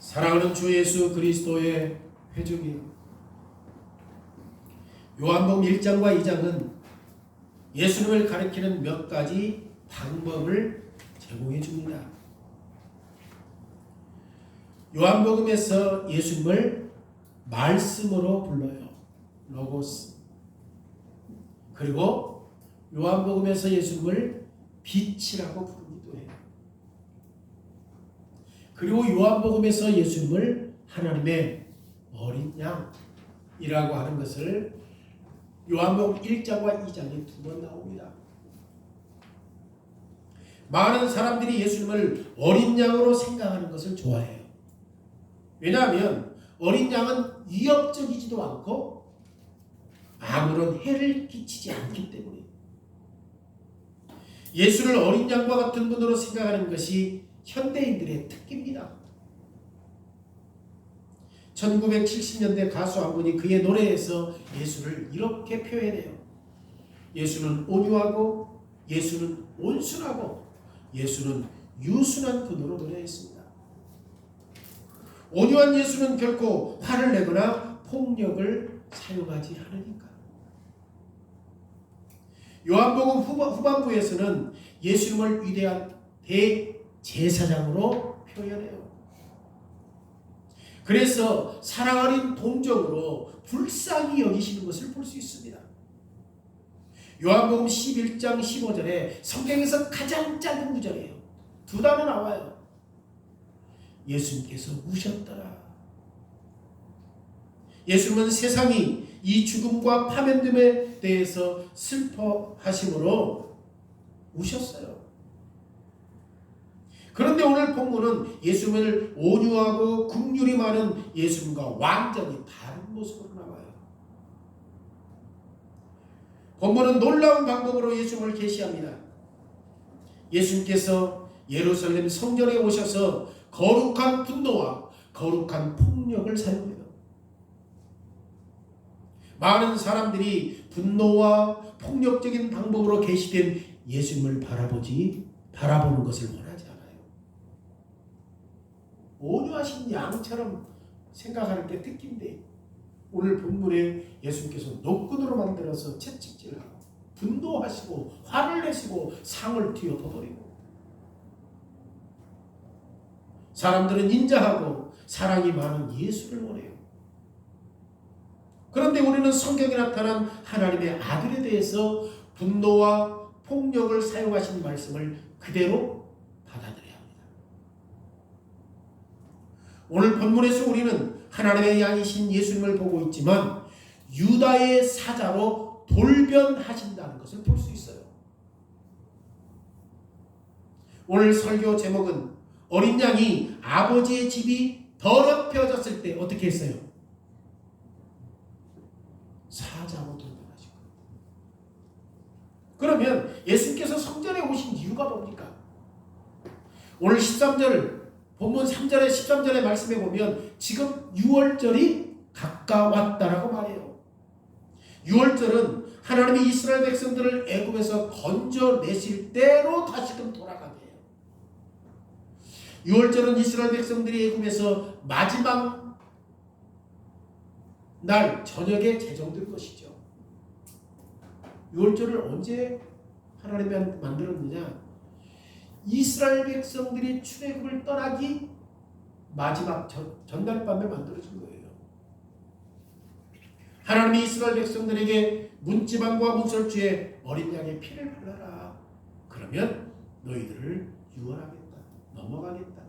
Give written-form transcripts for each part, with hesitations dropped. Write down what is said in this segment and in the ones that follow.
사랑하는 주 예수 그리스도의 회중이요, 요한복음 1장과 2장은 예수님을 가리키는 몇 가지 방법을 제공해 줍니다. 요한복음에서 예수님을 말씀으로 불러요. 로고스. 그리고 요한복음에서 예수님을 빛이라고 부르기도 해요. 그리고 요한복음에서 예수님을 하나님의 어린 양이라고 하는 것을 요한복음 1장과 2장에 두 번 나옵니다. 많은 사람들이 예수님을 어린 양으로 생각하는 것을 좋아해요. 왜냐하면 어린 양은 위협적이지도 않고 아무런 해를 끼치지 않기 때문에 예수를 어린 양과 같은 분으로 생각하는 것이 현대인들의 특기입니다. 1970년대 가수 한 분이 그의 노래에서 예수를 이렇게 표현해요. 예수는 온유하고 예수는 온순하고 예수는 유순한 분으로 노래했습니다. 온유한 예수는 결코 화를 내거나 폭력을 사용하지 않으니까. 요한복음 후반부에서는 예수님을 위대한 대제사장으로 표현해요. 그래서 사랑 어린 동정으로 불쌍히 여기시는 것을 볼 수 있습니다. 요한복음 11장 15절에 성경에서 가장 짧은 구절이에요. 두 단어 나와요. 예수님께서 우셨더라. 예수님은 세상이 이 죽음과 파면됨에 대해서 슬퍼하심으로 우셨어요. 그런데 오늘 본문은 예수님을 온유하고 긍휼이 많은 예수님과 완전히 다른 모습으로 나와요. 본문은 놀라운 방법으로 예수님을 계시합니다. 예수님께서 예루살렘 성전에 오셔서 거룩한 분노와 거룩한 폭력을 사용해요. 많은 사람들이 분노와 폭력적인 방법으로 계시된 예수님을 바라보는 것을 원하지 않아요. 온유하신 양처럼 생각하는 게 특기인데 오늘 본문에 예수님께서 노끈으로 만들어서 채찍질하고 분노하시고 화를 내시고 상을 튀어 덮어버리고 사람들은 인자하고 사랑이 많은 예수를 원해요. 그런데 우리는 성경에 나타난 하나님의 아들에 대해서 분노와 폭력을 사용하신 말씀을 그대로 받아들여야 합니다. 오늘 본문에서 우리는 하나님의 양이신 예수님을 보고 있지만 유다의 사자로 돌변하신다는 것을 볼 수 있어요. 오늘 설교 제목은 어린 양이 아버지의 집이 더럽혀졌을 때 어떻게 했어요? 사자로 돌변하시고. 그러면 예수님께서 성전에 오신 이유가 뭡니까? 오늘 13절 본문 3절에 13절의 말씀에 보면 지금 6월절이 가까웠다라고 말해요. 6월절은 하나님이 이스라엘 백성들을 애굽에서 건져내실 때로 다시금 돌아가게 해요. 6월절은 이스라엘 백성들이 애굽에서 마지막 날 저녁에 제정된 것이죠. 6월절을 언제 하나님이 만들었느냐? 이스라엘 백성들이 출애굽을 떠나기 마지막 전날 밤에 만들어진 거예요. 하나님이 이스라엘 백성들에게 문지방과 문설주에 어린 양의 피를 발라라. 그러면 너희들을 유언하겠다. 넘어가겠다.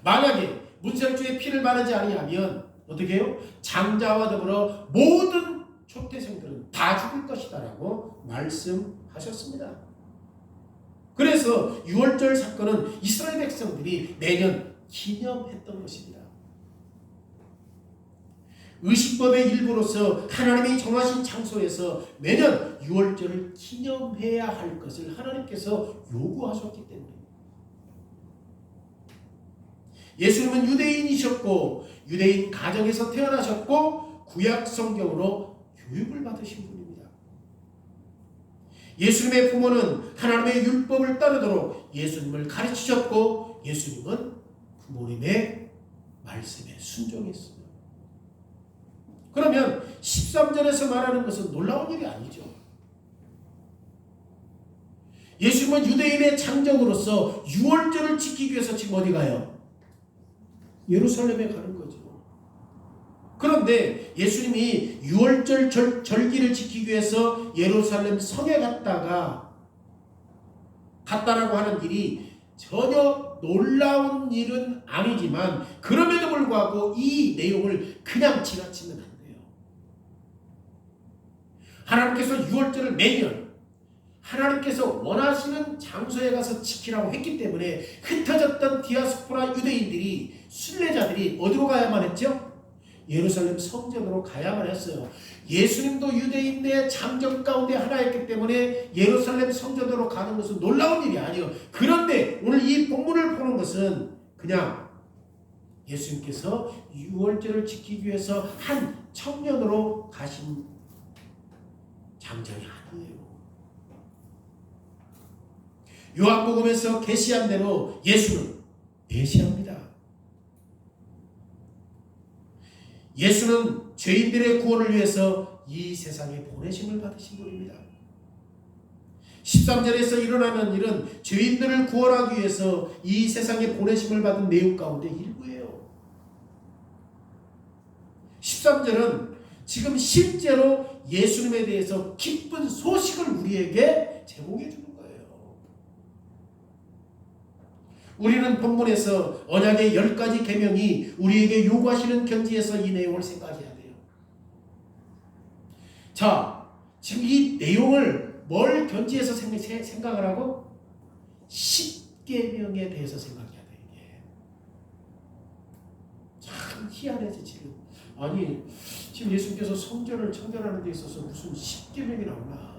만약에 문설주에 피를 바르지 아니하면 어떻게 해요? 장자와 더불어 모든 초태생들은 다 죽을 것이다라고 말씀하셨습니다. 그래서 6월절 사건은 이스라엘 백성들이 매년 기념했던 것입니다. 의식법의 일부로서 하나님이 정하신 장소에서 매년 6월절을 기념해야 할 것을 하나님께서 요구하셨기 때문에 예수님은 유대인이셨고 유대인 가정에서 태어나셨고 구약 성경으로 교육을 받으신 분입니다. 예수님의 부모는 하나님의 율법을 따르도록 예수님을 가르치셨고 예수님은 부모님의 말씀에 순종했어요. 그러면 13절에서 말하는 것은 놀라운 일이 아니죠. 예수님은 유대인의 장정으로서 유월절을 지키기 위해서 지금 어디 가요? 예루살렘에 가는 거죠. 그런데 예수님이 유월절 절기를 지키기 위해서 예루살렘 성에 갔다라고 하는 일이 전혀 놀라운 일은 아니지만 그럼에도 불구하고 이 내용을 그냥 지나치면 안 돼요. 하나님께서 유월절을 매년 하나님께서 원하시는 장소에 가서 지키라고 했기 때문에 흩어졌던 디아스포라 유대인들이 순례자들이 어디로 가야만 했죠? 예루살렘 성전으로 가야만 했어요. 예수님도 유대인의 장정 가운데 하나였기 때문에 예루살렘 성전으로 가는 것은 놀라운 일이 아니에요. 그런데 오늘 이 본문을 보는 것은 그냥 예수님께서 유월절을 지키기 위해서 한 청년으로 가신 장정이 아니에요. 요한복음에서 계시한 대로 예수는 메시아입니다. 예수는 죄인들의 구원을 위해서 이 세상에 보내심을 받으신 분입니다. 13절에서 일어나는 일은 죄인들을 구원하기 위해서 이 세상에 보내심을 받은 내용 가운데 일부예요. 13절은 지금 실제로 예수님에 대해서 기쁜 소식을 우리에게 제공해 주는 거예요. 우리는 본문에서 언약의 10가지 계명이 우리에게 요구하시는 견지에서 이 내용을 생각해야 돼요. 자, 지금 이 내용을 뭘 견지해서 생각을 하고? 10계명에 대해서 생각해야 돼요. 이게 참 희한해지 지금. 아니 지금 예수님께서 성전을 청결하는 데 있어서 무슨 10계명이 나오나.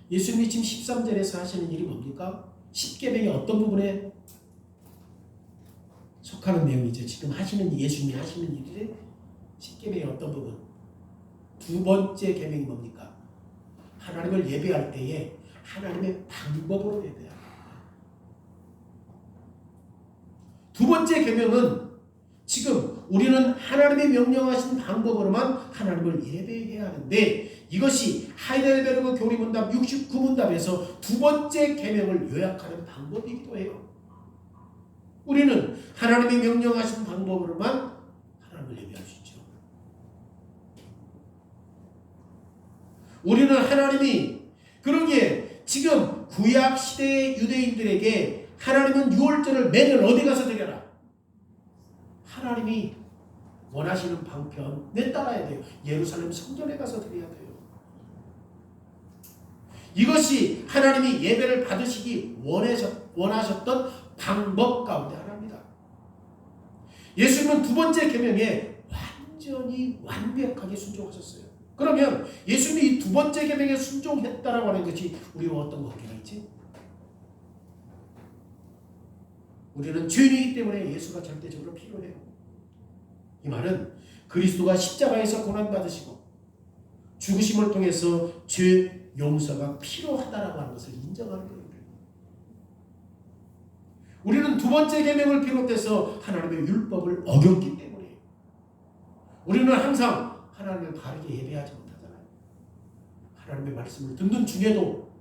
예수님이 지금 13절에서 하시는 일이 뭡니까? 10계명의 어떤 부분에 속하는 내용이죠. 지금 하시는 예수님이 하시는 일이 10계명의 어떤 부분? 두 번째 계명이 뭡니까? 하나님을 예배할 때에 하나님의 방법으로 예배합니다. 두 번째 계명은 지금 우리는 하나님의 명령하신 방법으로만 하나님을 예배해야 하는데 이것이 하이델베르그 교리문답 69문답에서 두 번째 계명을 요약하는 방법이기도 해요. 우리는 하나님이 명령하신 방법으로만 하나님을 예배할 수 있죠. 우리는 하나님이 그러기에 지금 구약 시대의 유대인들에게 하나님은 유월절을 매년 어디 가서 드려라. 하나님이 원하시는 방편에 따라야 돼요. 예루살렘 성전에 가서 드려야 돼요. 이것이 하나님이 예배를 받으시기 원하셨던 방법 가운데 하나입니다. 예수님은 두 번째 계명에 완전히 완벽하게 순종하셨어요. 그러면 예수님이 이 두 번째 계명에 순종했다라고 하는 것이 우리와 어떤 관계가 있지? 우리는 죄인이기 때문에 예수가 절대적으로 필요해요. 이 말은 그리스도가 십자가에서 고난받으시고 죽으심을 통해서 죄 용서가 필요하다라고 하는 것을 인정하는 거예요. 우리는 두 번째 계명을 비롯해서 하나님의 율법을 어겼기 때문에 우리는 항상 하나님을 바르게 예배하지 못하잖아요. 하나님의 말씀을 듣는 중에도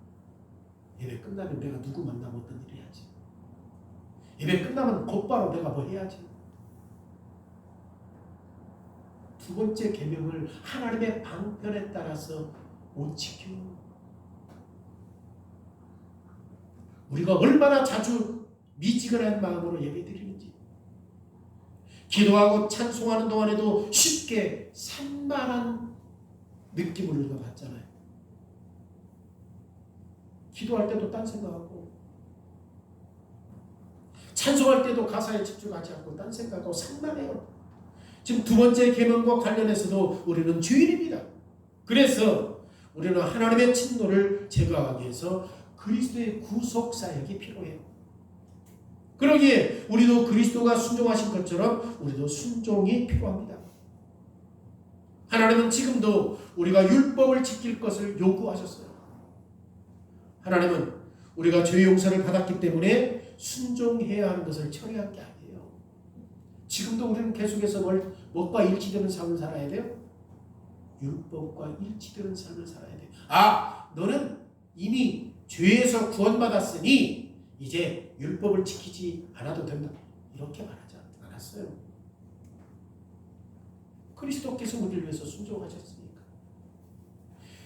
예배 끝나면 내가 누구 만나면 어떤 일을 해야지. 예배 끝나면 곧바로 내가 뭐 해야지. 두 번째 계명을 하나님의 방편에 따라서 못 지켜. 우리가 얼마나 자주 미지근한 마음으로 예배드리는지, 기도하고 찬송하는 동안에도 쉽게 산만한 느낌을 우리가 받잖아요. 기도할 때도 딴 생각하고, 찬송할 때도 가사에 집중하지 않고 딴 생각하고 산만해요. 지금 두 번째 계명과 관련해서도 우리는 죄인입니다. 그래서 우리는 하나님의 진노를 제거하기 위해서 그리스도의 구속 사역이 필요해요. 그러기에 우리도 그리스도가 순종하신 것처럼 우리도 순종이 필요합니다. 하나님은 지금도 우리가 율법을 지킬 것을 요구하셨어요. 하나님은 우리가 죄 용서를 받았기 때문에 순종해야 하는 것을 처리한 게 아니에요. 지금도 우리는 계속해서 무엇과 일치되는 삶을 살아야 돼요? 율법과 일치되는 삶을 살아야 돼요. 너는 이미 죄에서 구원받았으니 이제 율법을 지키지 않아도 된다. 이렇게 말하지 않았어요. 그리스도께서 우리를 위해서 순종하셨으니까.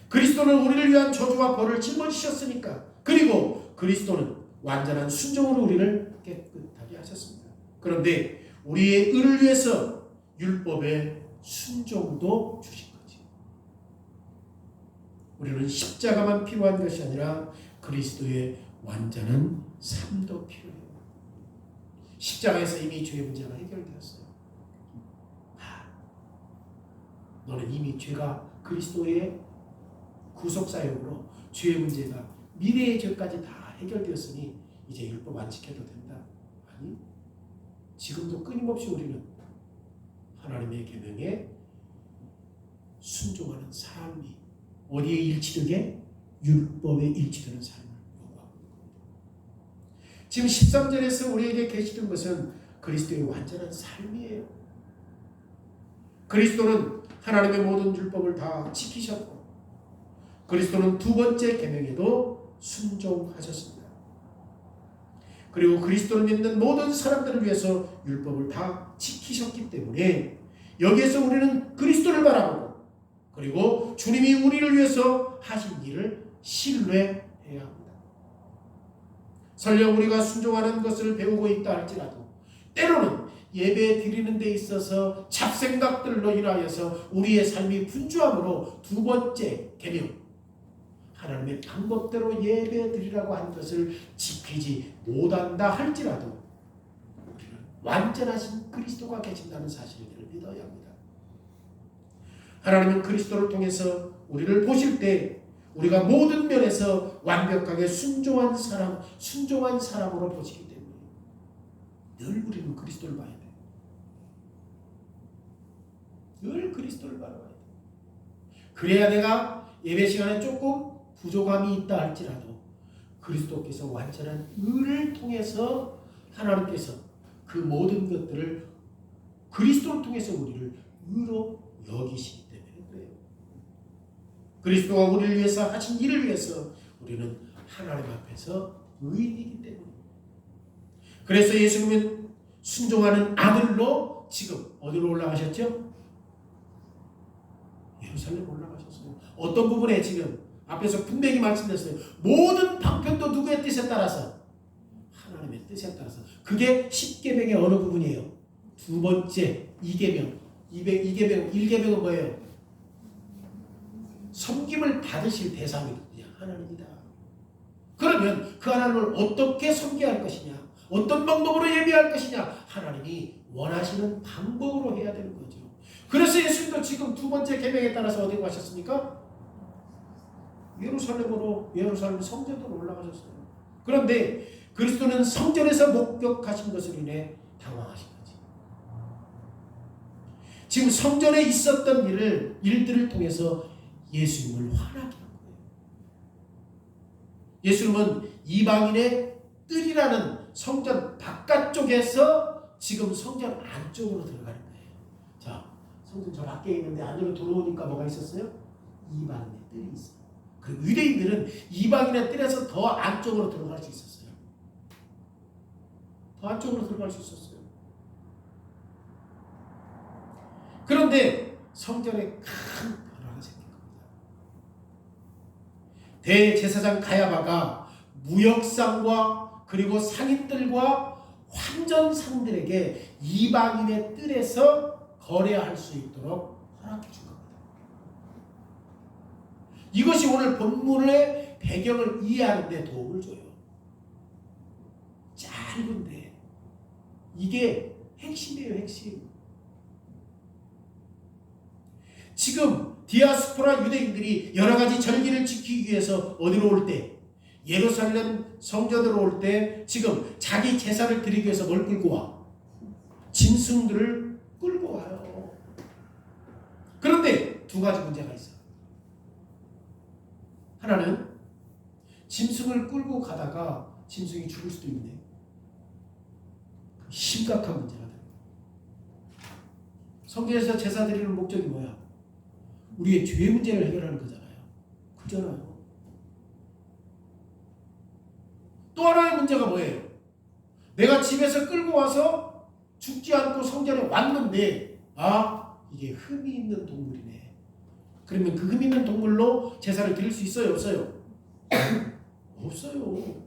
그리스도는 우리를 위한 저주와 벌을 짊어지셨으니까. 그리고 그리스도는 완전한 순종으로 우리를 깨끗하게 하셨습니다. 그런데 우리의 의를 위해서 율법의 순종도 주신 거지. 우리는 십자가만 필요한 것이 아니라 그리스도의 완전한 삶도 필요해요. 십자가에서 이미 죄의 문제가 해결되었어요. 너는 이미 죄가 그리스도의 구속사역으로 죄의 문제가 미래의 죄까지 다 해결되었으니 이제 율법 안 지켜도 된다. 아니, 지금도 끊임없이 우리는 하나님의 계명에 순종하는 삶이 어디에 일치되게? 율법에 일치되는 삶을 요구하고 있는 겁니다. 지금 13절에서 우리에게 계시던 것은 그리스도의 완전한 삶이에요. 그리스도는 하나님의 모든 율법을 다 지키셨고 그리스도는 두 번째 계명에도 순종하셨습니다. 그리고 그리스도를 믿는 모든 사람들을 위해서 율법을 다 지키셨기 때문에 여기에서 우리는 그리스도를 바라보고 그리고 주님이 우리를 위해서 하신 일을 신뢰해야 합니다. 설령 우리가 순종하는 것을 배우고 있다 할지라도 때로는 예배 드리는 데 있어서 잡생각들로 인하여서 우리의 삶이 분주함으로 두 번째 계명 하나님의 방법대로 예배 드리라고 한 것을 지키지 못한다 할지라도 우리는 완전하신 그리스도가 계신다는 사실을 믿어야 합니다. 하나님은 그리스도를 통해서 우리를 보실 때 우리가 모든 면에서 완벽하게 순종한 사람으로 보시기 때문에 늘 우리는 그리스도를 봐야 돼요. 늘 그리스도를 바라봐야 돼요. 그래야 내가 예배 시간에 조금 부족함이 있다 할지라도 그리스도께서 완전한 의를 통해서 하나님께서 그 모든 것들을 그리스도를 통해서 우리를 의로 여기시기 때문에 그래요. 그리스도가 우리를 위해서 하신 일을 위해서 우리는 하나님 앞에서 의인이기 때문에 그래서 예수님은 순종하는 아들로 지금 어디로 올라가셨죠? 예루살렘 올라가셨어요. 어떤 부분에 지금 앞에서 분명히 말씀드렸어요. 모든 방편도 누구의 뜻에 따라서? 하나님의 뜻에 따라서. 그게 10계명의 어느 부분이에요? 두 번째 2계명. 1계명은 뭐예요? 섬김을 받으실 대상이 누구냐? 하나님이다. 그러면 그 하나님을 어떻게 섬겨야 할 것이냐? 어떤 방법으로 예배할 것이냐? 하나님이 원하시는 방법으로 해야 되는 거죠. 그래서 예수님도 지금 두 번째 계명에 따라서 어디로 가셨습니까? 예루살렘 성전으로 올라가셨어요. 그런데 그리스도는 성전에서 목격하신 것으로 인해 당황하신 거지. 지금 성전에 있었던 일들을 통해서 예수님을 화나게 한 거예요. 예수님은 이방인의 뜰이라는 성전 바깥쪽에서 지금 성전 안쪽으로 들어가는 거예요. 자, 성전 저 밖에 있는데 안으로 들어오니까 뭐가 있었어요? 이방인의 뜰이 있어요. 그 유대인들은 이방인의 뜰에서 더 안쪽으로 들어갈 수 있었어요. 더 안쪽으로 들어갈 수 있었어요. 그런데 성전에 큰 변화가 생긴 겁니다. 대제사장 가야바가 무역상과 그리고 상인들과 환전상들에게 이방인의 뜰에서 거래할 수 있도록 허락해 준 겁니다. 이것이 오늘 본문의 배경을 이해하는 데 도움을 줘요. 짧은데 이게 핵심이에요. 핵심. 지금 디아스포라 유대인들이 여러 가지 절기를 지키기 위해서 어디로 올 때? 예루살렘 성전으로 올 때 지금 자기 제사를 드리기 위해서 뭘 끌고 와? 짐승들을 끌고 와요. 그런데 두 가지 문제가 있어요. 하나는 짐승을 끌고 가다가 짐승이 죽을 수도 있네. 심각한 문제가 됩니다. 성경에서 제사 드리는 목적이 뭐야? 우리의 죄 문제를 해결하는 거잖아요. 그잖아요. 또 하나의 문제가 뭐예요? 내가 집에서 끌고 와서 죽지 않고 성전에 왔는데 이게 흠이 있는 동물이네. 그러면 그 흠 있는 동물로 제사를 드릴 수 있어요? 없어요? 없어요.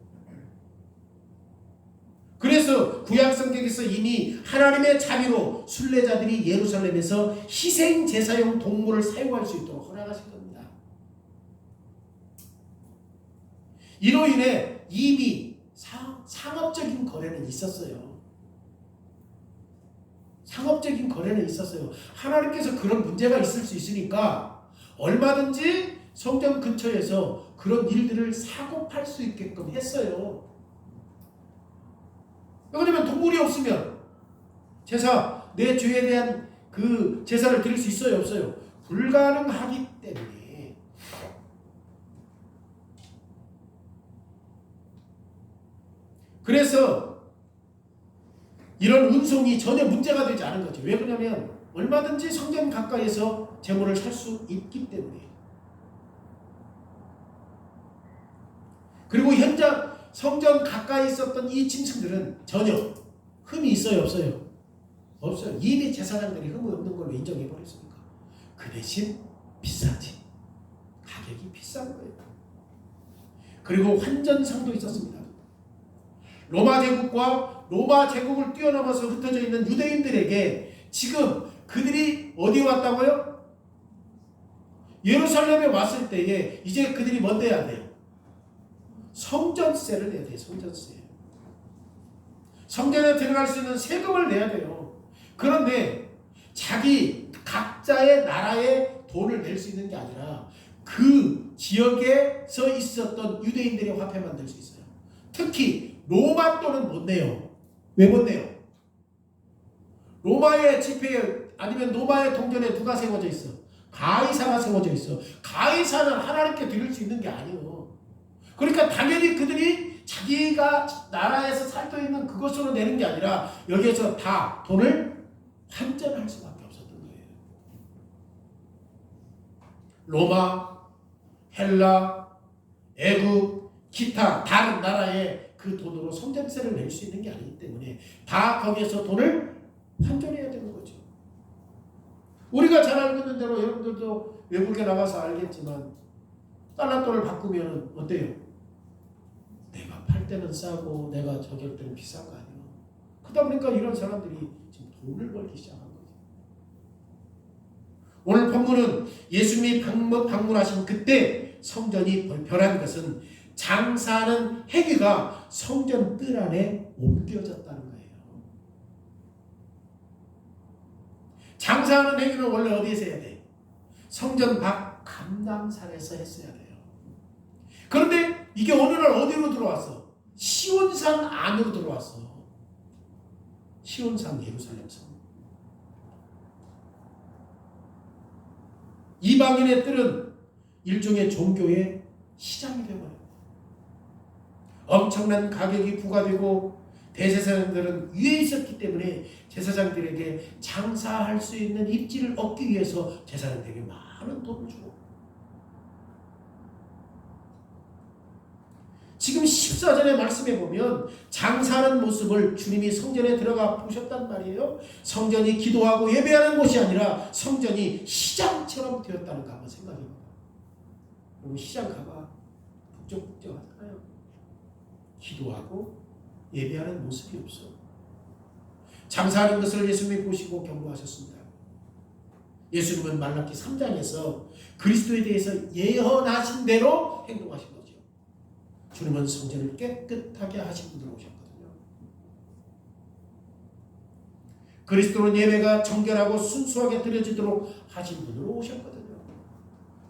그래서 구약성경에서 이미 하나님의 자비로 순례자들이 예루살렘에서 희생 제사용 동물을 사용할 수 있도록 허락하신 겁니다. 이로 인해 이미 상업적인 거래는 있었어요. 상업적인 거래는 있었어요. 하나님께서 그런 문제가 있을 수 있으니까 얼마든지 성전 근처에서 그런 일들을 사고 팔 수 있게끔 했어요. 왜냐면 동물이 없으면 내 죄에 대한 그 제사를 드릴 수 있어요? 없어요? 불가능하기 때문에. 그래서 이런 운송이 전혀 문제가 되지 않은 거죠. 왜 그러냐면 얼마든지 성전 가까이에서 제물을 살 수 있기 때문에. 그리고 현장 성전 가까이 있었던 이 짐승들은 전혀 흠이 있어요? 없어요? 없어요. 이미 제사장들이 흠이 없는 걸로 인정해버렸으니까. 그 대신 비싸지. 가격이 비싼 거예요. 그리고 환전상도 있었습니다. 로마 제국을 뛰어넘어서 흩어져 있는 유대인들에게 지금 그들이 어디 왔다고요? 예루살렘에 왔을 때에 이제 그들이 뭐 내야 돼요? 성전세를 내야 돼요. 성전세. 성전에 들어갈 수 있는 세금을 내야 돼요. 그런데 각자의 나라에 돈을 낼 수 있는 게 아니라 그 지역에서 있었던 유대인들의 화폐만 낼 수 있어요. 특히 로마 돈은 못 내요. 왜 못 내요? 로마의 지폐에 아니면 로마의 동전에 누가 세워져 있어? 가이사가 세워져 있어. 가이사는 하나님께 드릴 수 있는 게 아니에요. 그러니까 당연히 그들이 자기가 나라에서 살고 있는 그것으로 내는 게 아니라 여기에서 다 돈을 환전할 수밖에 없었던 거예요. 로마, 헬라, 애국, 기타 다른 나라에 그 돈으로 성전세를 낼 수 있는 게 아니기 때문에 다 거기에서 돈을 환전해야 되는 거죠. 우리가 잘 알고 있는 대로 여러분들도 외국에 나가서 알겠지만 달러 돈을 바꾸면 어때요? 내가 팔 때는 싸고 내가 저기 할 때는 비싼 거 아니에요. 그러다 보니까 이런 사람들이 지금 돈을 벌기 시작한 거죠. 오늘 본문은 예수님이 방문하신 그때 성전이 변한 것은 장사하는 행위가 성전 뜰 안에 옮겨졌다는 거예요. 장사하는 행위는 원래 어디에서 해야 돼? 성전 밖 감람산에서 했어야 돼요. 그런데 이게 어느 날 어디로 들어왔어? 시온산 안으로 들어왔어. 시온산 예루살렘성. 이방인의 뜰은 일종의 종교의 시장이 되어버려요. 엄청난 가격이 부과되고 대제사장들은 위에 있었기 때문에 제사장들에게 장사할 수 있는 입지를 얻기 위해서 제사장들에게 많은 돈을 주고 지금 14절의 말씀에 보면 장사하는 모습을 주님이 성전에 들어가 보셨단 말이에요. 성전이 기도하고 예배하는 곳이 아니라 성전이 시장처럼 되었다는 거 한번 생각해봐요. 여러분 시장 가봐. 북적북적하잖아요. 기도하고 예배하는 모습이 없어. 장사하는 것을 예수님이 보시고 경고하셨습니다. 예수님은 말라기 3장에서 그리스도에 대해서 예언하신 대로 행동하신 거죠. 주님은 성전을 깨끗하게 하신 분으로 오셨거든요. 그리스도는 예배가 정결하고 순수하게 드려지도록 하신 분으로 오셨거든요.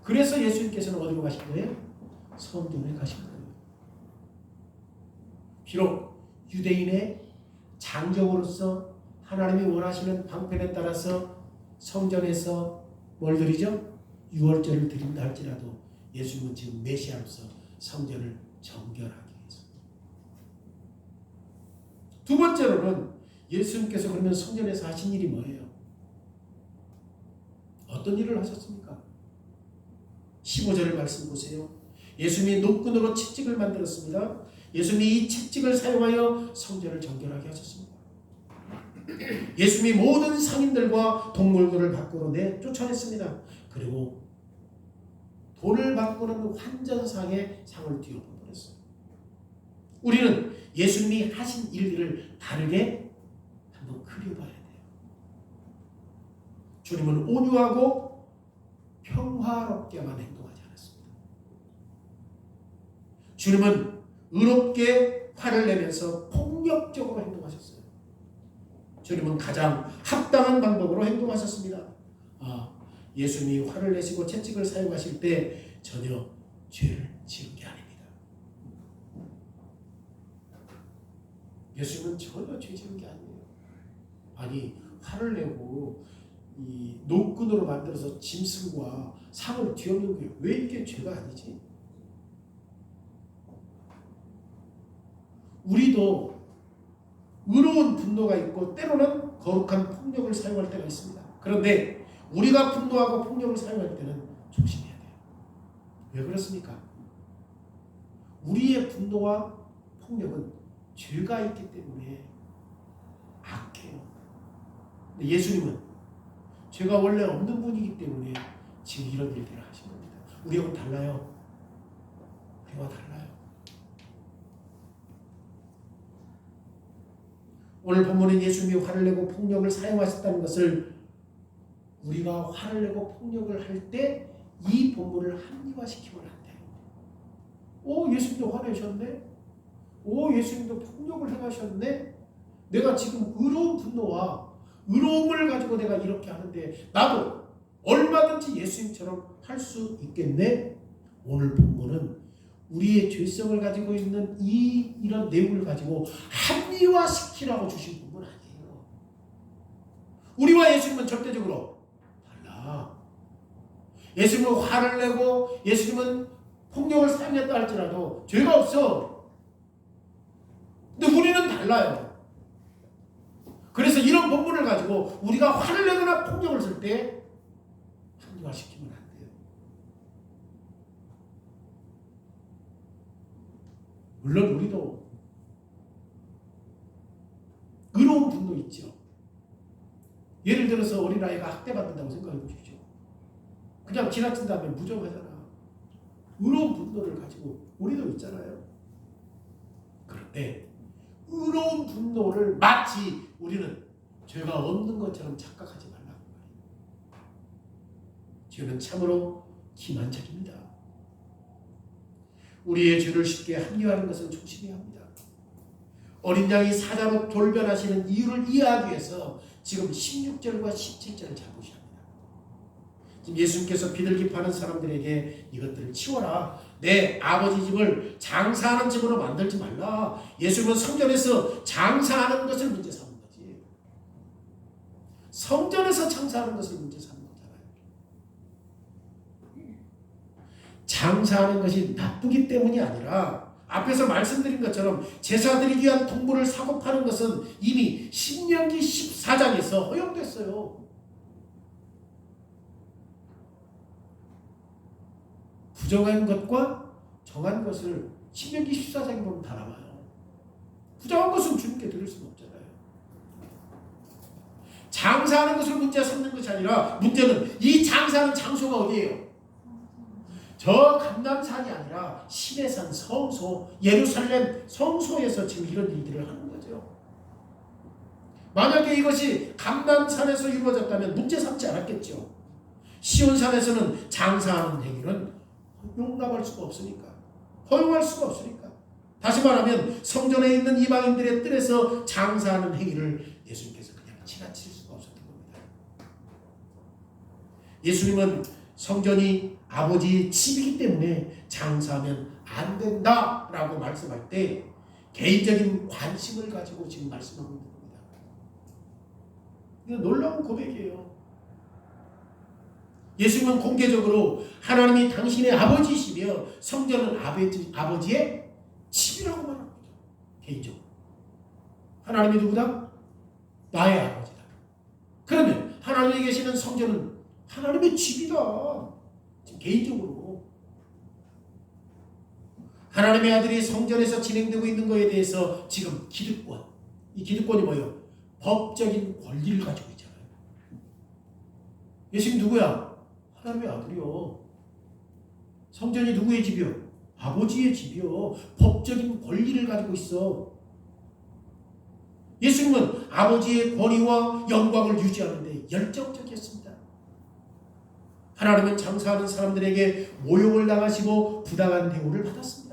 그래서 예수님께서는 어디로 가신 거예요? 성전에 가신 거예요. 비록 유대인의 장정으로서 하나님이 원하시는 방편에 따라서 성전에서 뭘 드리죠? 유월절을 드린다 할지라도 예수님은 지금 메시아로서 성전을 정결하게 해서. 두 번째로는 예수님께서 그러면 성전에서 하신 일이 뭐예요? 어떤 일을 하셨습니까? 15절의 말씀 보세요. 예수님이 노끈으로 채찍을 만들었습니다. 예수님이 이 채찍을 사용하여 성전을 정결하게 하셨습니다. 예수님이 모든 상인들과 동물들을 밖으로 쫓아냈습니다. 그리고 돈을 바꾸는 환전상에 상을 뒤엎어버렸어요. 우리는 예수님이 하신 일들을 다르게 한번 그려봐야 돼요. 주님은 온유하고 평화롭게만 행동하지 않았습니다. 주님은 의롭게 화를 내면서 폭력적으로 행동하셨어요. 주님은 가장 합당한 방법으로 행동하셨습니다. 예수님이 화를 내시고 채찍을 사용하실 때 전혀 죄를 지은 게 아닙니다. 예수님은 전혀 죄 지은 게 아니에요. 아니, 화를 내고 이 노끈으로 만들어서 짐승과 상을 뒤엎는 게 왜 이게 죄가 아니지? 우리도 의로운 분노가 있고 때로는 거룩한 폭력을 사용할 때가 있습니다. 그런데 우리가 분노하고 폭력을 사용할 때는 조심해야 돼요. 왜 그렇습니까? 우리의 분노와 폭력은 죄가 있기 때문에 악해요. 근데 예수님은 죄가 원래 없는 분이기 때문에 지금 이런 일들을 하신 겁니다. 우리하고는 달라요. 우리와 달라요. 오늘 본문은 예수님이 화를 내고 폭력을 사용하셨다는 것을 우리가 화를 내고 폭력을 할 때 이 본문을 합리화시키면 안 돼요. 예수님도 화내셨네? 예수님도 폭력을 행하셨네? 내가 지금 의로운 분노와 의로움을 가지고 내가 이렇게 하는데 나도 얼마든지 예수님처럼 할 수 있겠네? 오늘 본문은 우리의 죄성을 가지고 있는 이런 내용을 가지고 합리화시키라고 주신 부분 아니에요. 우리와 예수님은 절대적으로 달라. 예수님은 화를 내고 예수님은 폭력을 사용했다 할지라도 죄가 없어. 근데 우리는 달라요. 그래서 이런 본문을 가지고 우리가 화를 내거나 폭력을 쓸 때 합리화시키면 안 돼요. 물론 우리도 의로운 분노 있죠. 예를 들어서 어린아이가 학대받는다고 생각해 보십시오. 그냥 지나친 다음에 무정하잖아. 의로운 분노를 가지고 우리도 있잖아요. 그런데 의로운 분노를 마치 우리는 죄가 없는 것처럼 착각하지 말라고 말이에요. 죄는 참으로 기만적입니다. 우리의 죄를 쉽게 합리화하는 것은 조심해야 합니다. 어린 양이 사자로 돌변하시는 이유를 이해하기 위해서 지금 16절과 17절을 잘 보셔야 합니다. 지금 예수님께서 비둘기 파는 사람들에게 이것들을 치워라. 내 아버지 집을 장사하는 집으로 만들지 말라. 예수님은 성전에서 장사하는 것을 문제 삼는 거지. 성전에서 장사하는 것을 문제 삼는 거잖아요. 장사하는 것이 나쁘기 때문이 아니라 앞에서 말씀드린 것처럼 제사 드리기 위한 동물을 사고 파는 것은 이미 신명기 14장에서 허용됐어요. 부정한 것과 정한 것을 신명기 14장에 보면 다 나와요. 부정한 것은 주님께 드릴 수는 없잖아요. 장사하는 것을 문제 삼는 것이 아니라 문제는 이 장사하는 장소가 어디예요? 저 감람산이 아니라 시내산 성소, 예루살렘 성소에서 지금 이런 일들을 하는 거죠. 만약에 이것이 감람산에서 이루어졌다면 문제 삼지 않았겠죠. 시온산에서는 장사하는 행위는 용납할 수가 없으니까, 허용할 수가 없으니까. 다시 말하면 성전에 있는 이방인들의 뜰에서 장사하는 행위를 예수님께서 그냥 지나칠 수가 없었던 겁니다. 예수님은 성전이 아버지의 집이기 때문에 장사하면 안 된다라고 말씀할 때 개인적인 관심을 가지고 지금 말씀하고 있는 겁니다. 이건 놀라운 고백이에요. 예수님은 공개적으로 하나님이 당신의 아버지시며 성전은 아버지의 개인적으로. 하나님이 누구다? 나의 아버지다. 그러면 하나님이 계시는 성전은 하나님의 집이다. 지금 개인적으로. 하나님의 아들이 성전에서 진행되고 있는 것에 대해서 지금 기득권. 이 기득권이 뭐예요? 법적인 권리를 가지고 있잖아요. 예수님 누구야? 하나님의 아들이요. 성전이 누구의 집이요? 아버지의 집이요. 법적인 권리를 가지고 있어. 예수님은 아버지의 권위와 영광을 유지하는데 열정적이었습니다. 하나님은 장사하는 사람들에게 모욕을 당하시고 부당한 대우를 받았습니다.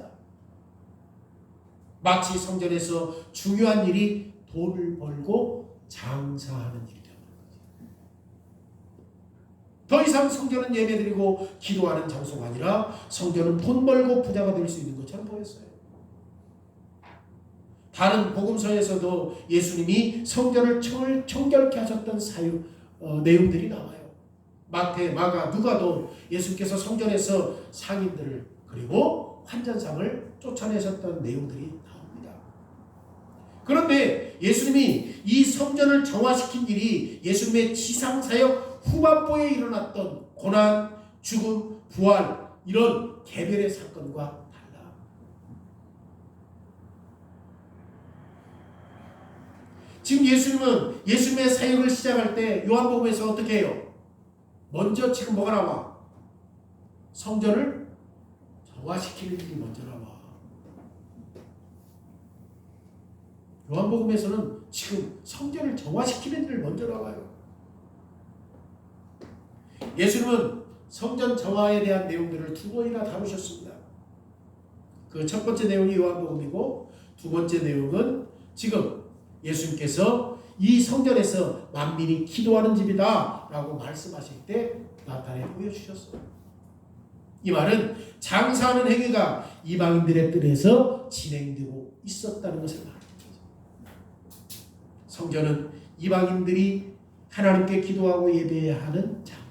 마치 성전에서 중요한 일이 돈을 벌고 장사하는 일이 되는 거죠. 더 이상 성전은 예배드리고 기도하는 장소가 아니라 성전은 돈 벌고 부자가 될 수 있는 것처럼 보였어요. 다른 복음서에서도 예수님이 성전을 청결케 하셨던 내용들이 나와요. 마태, 마가, 누가도 예수께서 성전에서 상인들을 그리고 환전상을 쫓아내셨던 내용들이 나옵니다. 그런데 예수님이 이 성전을 정화시킨 일이 예수님의 지상사역 후반부에 일어났던 고난, 죽음, 부활 이런 개별의 사건과 달라. 지금 예수님은 예수님의 사역을 시작할 때 요한복음에서 어떻게 해요? 먼저 지금 뭐가 나와? 성전을 정화시키는 일이 먼저 나와. 요한복음에서는 지금 성전을 정화시키는 일을 먼저 나와요. 예수님은 성전 정화에 대한 내용들을 두 번이나 다루셨습니다. 그 첫 번째 내용이 요한복음이고 두 번째 내용은 지금 예수님께서 이 성전에서 만민이 기도하는 집이다 라고 말씀하실 때 나타내 보여주셨어요. 이 말은 장사하는 행위가 이방인들의 뜰에서 진행되고 있었다는 것을 말합니다. 성전은 이방인들이 하나님께 기도하고 예배해야 하는 장소예요.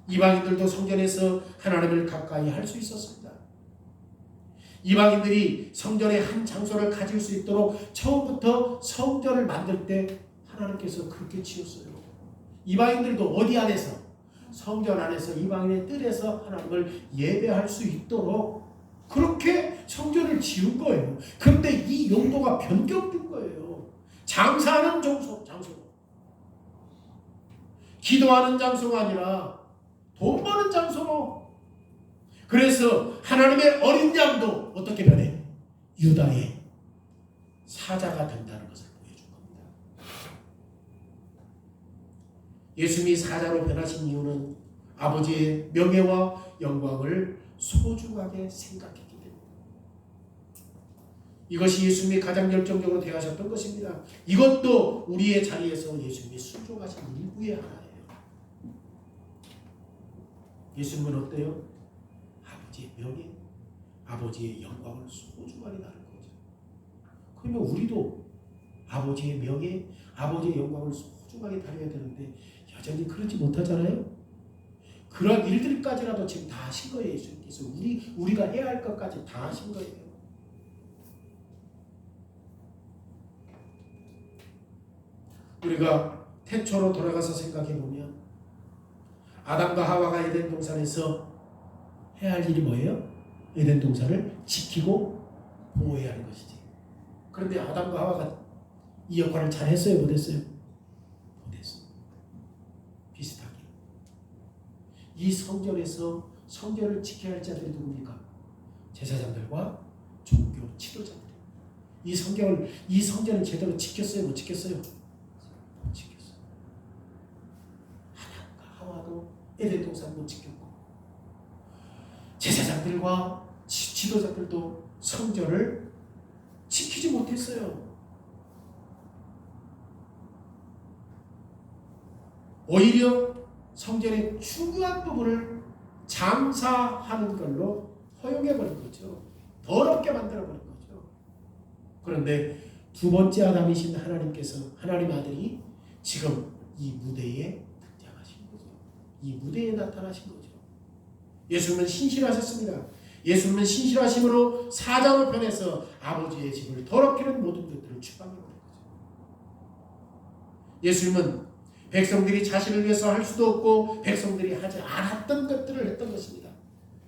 이방인들도 성전에서 하나님을 가까이 할 수 있었습니다. 이방인들이 성전의 한 장소를 가질 수 있도록 처음부터 성전을 만들 때 하나님께서 그렇게 지었어요. 이방인들도 어디 안에서? 성전 안에서 이방인의 뜰에서 하나님을 예배할 수 있도록 그렇게 성전을 지은 거예요. 그런데 이 용도가 변경된 거예요. 장사하는 장소. 기도하는 장소가 아니라 돈 버는 장소로. 그래서 하나님의 어린 양도 어떻게 변해? 유다의 사자가 된다는 것을 보여준 겁니다. 예수님이 사자로 변하신 이유는 아버지의 명예와 영광을 소중하게 생각했기 때문에 이것이 예수님이 가장 열정적으로 대하셨던 것입니다. 이것도 우리의 자리에서 예수님이 순종하신 일부의 하나예요. 예수님은 어때요? 아버지의 명예, 아버지의 영광을 소중하게 다룰 거죠. 그러면 우리도 아버지의 명예, 아버지의 영광을 소중하게 다뤄야 되는데 여전히 그러지 못하잖아요. 그런 일들까지라도 지금 다 하신 거예요. 예수님께서 우리가 해야 할 것까지 다 하신 거예요. 우리가 태초로 돌아가서 생각해 보면 아담과 하와가 에덴 동산에서 해야 할 일이 뭐예요? 에덴 동산을 지키고 보호해야 하는 것이지. 그런데 아담과 하와가 이 역할을 잘 했어요? 못했어요? 못했어요. 비슷하게. 이 성전에서 성전을 지켜야 할 자들이 누굽니까? 제사장들과 종교 지도자들. 이 성전을 제대로 지켰어요? 못 지켰어요? 못 지켰어요. 아담과 하와도 에덴 동산 못 지켰고 제사장들과 지도자들도 성전을 지키지 못했어요. 오히려 성전의 중요한 부분을 장사하는 걸로 허용해버린 거죠. 더럽게 만들어버린 거죠. 그런데 두 번째 아담이신 하나님께서 하나님 아들이 지금 이 무대에 등장하신 거죠. 이 무대에 나타나신 거죠. 예수님은 신실하셨습니다. 예수님은 신실하심으로 사자로 변해서 아버지의 집을 더럽히는 모든 것들을 추방해버린 거죠. 예수님은 백성들이 자신을 위해서 할 수도 없고 백성들이 하지 않았던 것들을 했던 것입니다.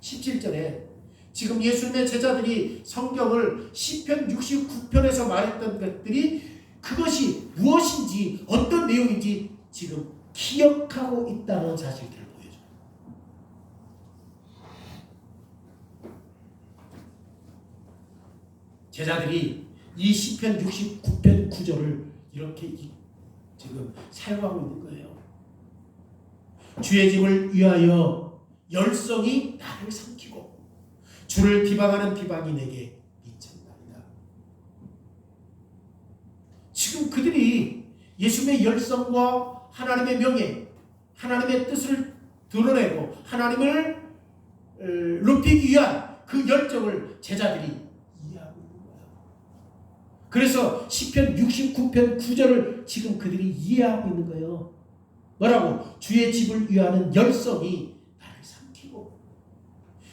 17절에 지금 예수님의 제자들이 성경을 시편 69편에서 말했던 것들이 그것이 무엇인지 어떤 내용인지 지금 기억하고 있다는 사실들을 보여줘요. 제자들이 이 시편 69편 9절을 이렇게 지금 사용하고 있는 거예요. 주의 집을 위하여 열성이 나를 삼키고 주를 비방하는 비방이 내게 미쳤나이다. 지금 그들이 예수님의 열성과 하나님의 명예, 하나님의 뜻을 드러내고 하나님을 높이기 위한 그 열정을 제자들이 이해하고 있는 거야. 그래서 시편 69편 9절을 지금 그들이 이해하고 있는 거예요. 뭐라고? 주의 집을 위하는 열성이 나를 삼키고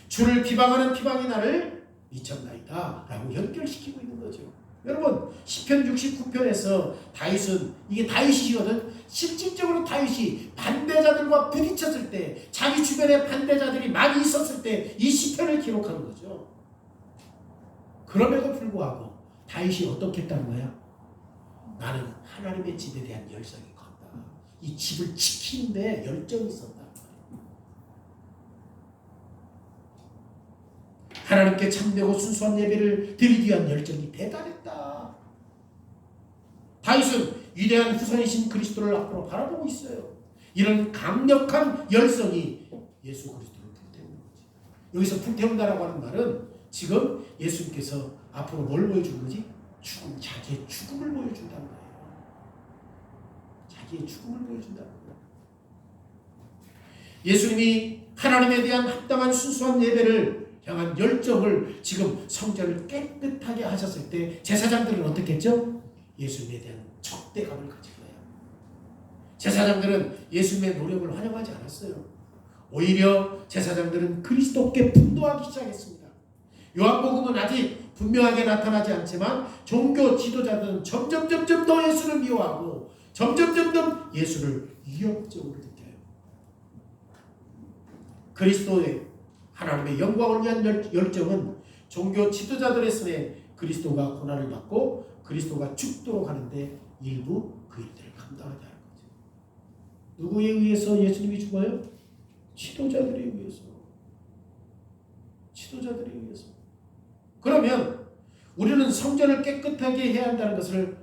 주를 비방하는 비방이 나를 미쳤나이다 라고 연결시키고 있는 거죠. 여러분 시편 69편에서 다윗은 이게 다윗이거든. 실질적으로 다윗이 반대자들과 부딪혔을 때 자기 주변에 반대자들이 많이 있었을 때 이 시편을 기록하는 거죠. 그럼에도 불구하고 다윗이 어떻게 했다는 거야? 나는 하나님의 집에 대한 열성이 컸다. 이 집을 지키는데 열정이 있었다. 하나님께 참되고 순수한 예배를 드리기 위한 열정이 대단했다. 다윗은 위대한 후손이신 그리스도를 앞으로 바라보고 있어요. 이런 강력한 열성이 예수 그리스도를 불태우는 거지. 여기서 불태운다라고 하는 말은 지금 예수님께서 앞으로 뭘 보여주는 거지? 죽음, 자기의 죽음을 보여준다는 거예요. 자기의 죽음을 보여준다는 거예요. 예수님이 하나님에 대한 합당한 순수한 예배를 향한 열정을 지금 성전을 깨끗하게 하셨을 때 제사장들은 어떻게 했죠? 예수님에 대한 적대감을 가진 거예요. 제사장들은 예수님의 노력을 환영하지 않았어요. 오히려 제사장들은 그리스도께 분노하기 시작했습니다. 요한복음은 아직 분명하게 나타나지 않지만 종교 지도자들은 점점 더 예수를 미워하고 점점 예수를 위협적으로 느껴요. 그리스도의 하나님의 영광을 위한 열정은 종교 지도자들의 손에 그리스도가 고난을 받고 그리스도가 죽도록 하는데 일부 그 일들을 감당하지 않은 거죠. 누구에 의해서 예수님이 죽어요? 지도자들에 의해서. 지도자들에 의해서. 그러면 우리는 성전을 깨끗하게 해야 한다는 것을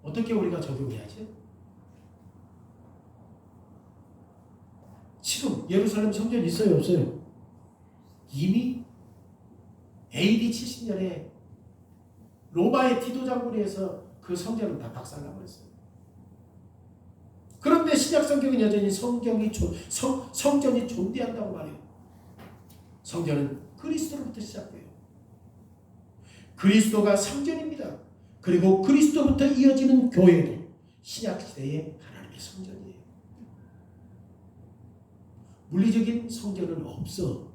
어떻게 우리가 적용해야지? 지금 예루살렘 성전이 있어요? 없어요? 이미 AD 70년에 로마의 티도 장군에 의해서 그 성전은 다 박살나버렸어요. 그런데 신약 성경은 여전히 성전이 존재한다고 말해요. 성전은 그리스도로부터 시작돼요. 그리스도가 성전입니다. 그리고 그리스도부터 이어지는 교회도 신약 시대의 하나님의 성전이에요. 물리적인 성전은 없어.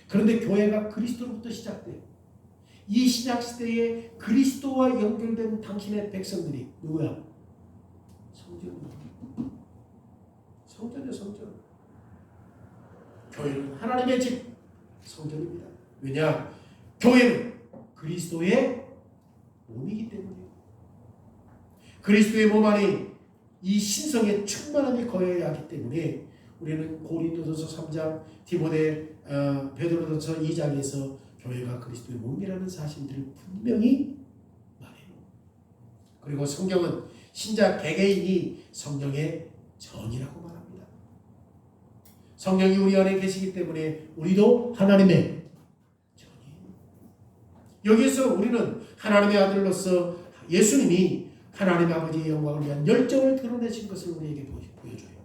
그런데 교회가 그리스도로부터 시작돼요. 이 신약 시대에 그리스도와 연결된 당신의 백성들이 누구야? 성전이야. 성전이야, 성전. 교회는 하나님의 집, 성전입니다. 왜냐? 교회는 그리스도의 몸이기 때문이에요. 그리스도의 몸 안에 이 신성의 충만함이 거해야 하기 때문에 우리는 고린도전서 3장, 디모데 베드로전서 2장에서 교회가 그리스도의 몸이라는 사실들을 분명히 말해요. 그리고 성경은 신자 개개인이 성령의 전이라고 말합니다. 성령이 우리 안에 계시기 때문에 우리도 하나님의 전이에요. 여기에서 우리는 하나님의 아들로서 예수님이 하나님의 아버지의 영광을 위한 열정을 드러내신 것을 우리에게 보여줘요.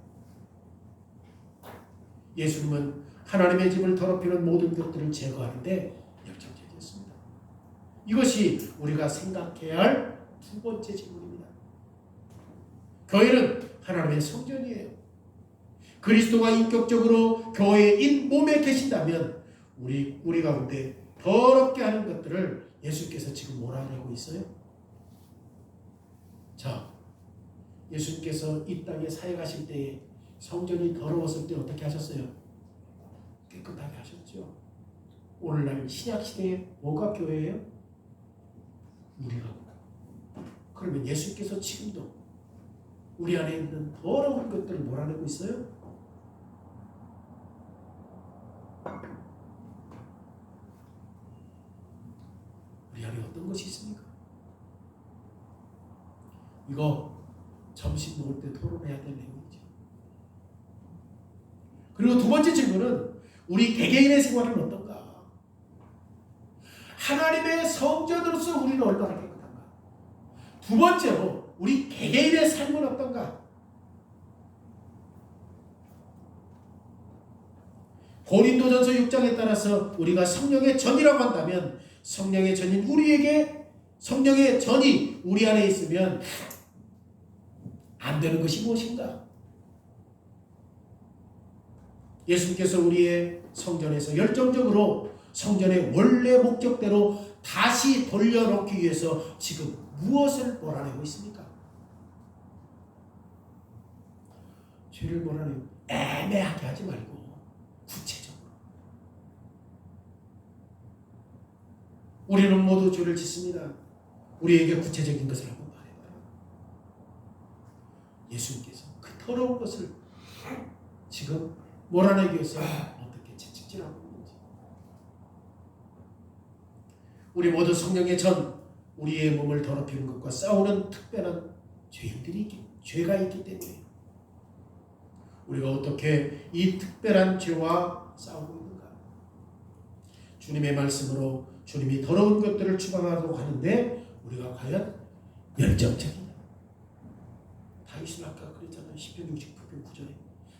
예수님은 하나님의 집을 더럽히는 모든 것들을 제거하는데 열정적이었습니다. 이것이 우리가 생각해야 할 두 번째 질문입니다. 교회는 하나님의 성전이에요. 그리스도가 인격적으로 교회인 몸에 계신다면 우리 가운데 더럽게 하는 것들을 예수께서 지금 뭐라 하고 있어요? 자, 예수께서 이 땅에 사역하실 때에 성전이 더러웠을 때 어떻게 하셨어요? 깨끗하게 하셨죠. 오늘날 신약시대에 뭐가 교회예요? 우리가. 그러면 예수께서 지금도 우리 안에 있는 더러운 것들을 몰아내고 있어요? 우리 안에 어떤 것이 있습니까? 이거 점심 먹을 때 토론해야 될 내용이죠. 그리고 두 번째 질문은 우리 개개인의 생활은 어떤가? 하나님의 성전으로서 우리는 얼마나 깨끗한가? 두 번째로 우리 개개인의 삶은 어떤가? 고린도전서 6장에 따라서 우리가 성령의 전이라고 한다면 성령의 전인 우리에게 성령의 전이 우리 안에 있으면 안 되는 것이 무엇인가? 예수께서 우리의 성전에서 열정적으로 성전의 원래 목적대로 다시 돌려놓기 위해서 지금 무엇을 몰아내고 있습니까? 죄를 몰아내고 애매하게 하지 말고 구체적으로. 우리는 모두 죄를 짓습니다. 우리에게 구체적인 것을 한번 말해봐요. 예수님께서 그 더러운 것을 지금 몰아내기 위해서 어떻게 채찍질하고 있는지. 우리 모두 성령의 전, 우리의 몸을 더럽히는 것과 싸우는 특별한 죄가 있기 때문에 우리가 어떻게 이 특별한 죄와 싸우고 있는가? 주님의 말씀으로 주님이 더러운 것들을 추방하도록 하는데 우리가 과연 열정적이냐? 다윗은 아까 그랬잖아요. 시편 69편 9절에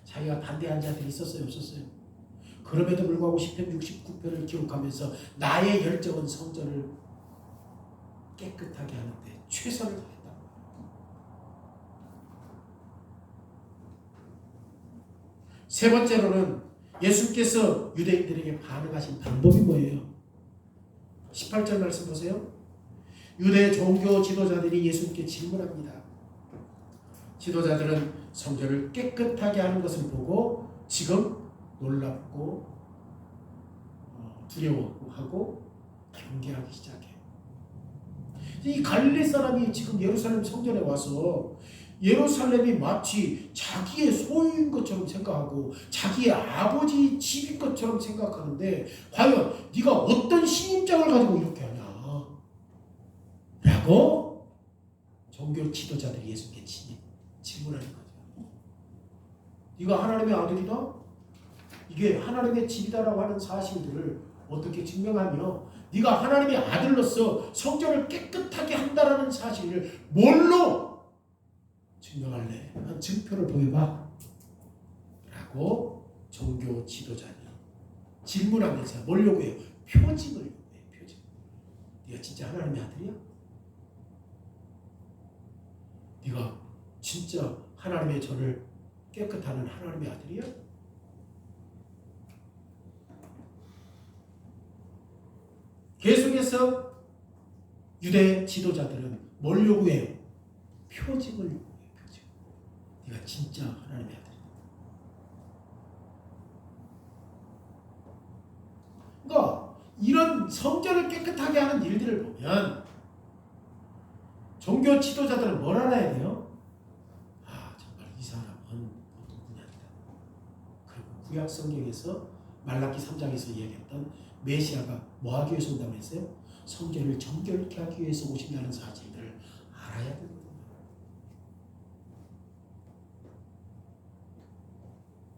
자기가 반대한 자들이 있었어요, 없었어요? 그럼에도 불구하고 시편 69편을 기록하면서 나의 열정은 성전을 깨끗하게 하는데 최선을 다했다. 세 번째로는 예수께서 유대인들에게 반응하신 방법이 뭐예요? 18절 말씀 보세요. 유대 종교 지도자들이 예수님께 질문합니다. 지도자들은 성전을 깨끗하게 하는 것을 보고 지금 놀랍고 두려워하고 경계하기 시작해요. 이 갈릴리 사람이 지금 예루살렘 성전에 와서 예루살렘이 마치 자기의 소유인 것처럼 생각하고 자기의 아버지 집인 것처럼 생각하는데 과연 네가 어떤 신임장을 가지고 이렇게 하냐 라고 종교 지도자들이 예수님께 질문하는 거죠. 네가 하나님의 아들이다? 이게 하나님의 집이다라고 하는 사실들을 어떻게 증명하며 네가 하나님의 아들로서 성전을 깨끗하게 한다라는 사실을 뭘로 증명할래? 한 증표를 보여봐 라고 종교 지도자니 질문하면서 뭘 요구해요? 표징을 요구해요. 표징. 네가 진짜 하나님의 아들이야? 네가 진짜 하나님의 전을 깨끗하는 하나님의 아들이야? 계속해서 유대 지도자들은 뭘 요구해요? 표징을 요구해요. 표징. 네가 진짜 하나님의 아들이야. 그러니까 이런 성전을 깨끗하게 하는 일들을 보면 종교 지도자들은 뭘 알아야 돼요? 아, 정말 이 사람은 어떤 분이 아니다. 그리고 구약 성경에서 말라기 3장에서 이야기했던 메시아가 뭐 하기 위해서 온다고 했어요? 성전을 정결케 하기 위해서 오신다는 사실들을 알아야 되거든요.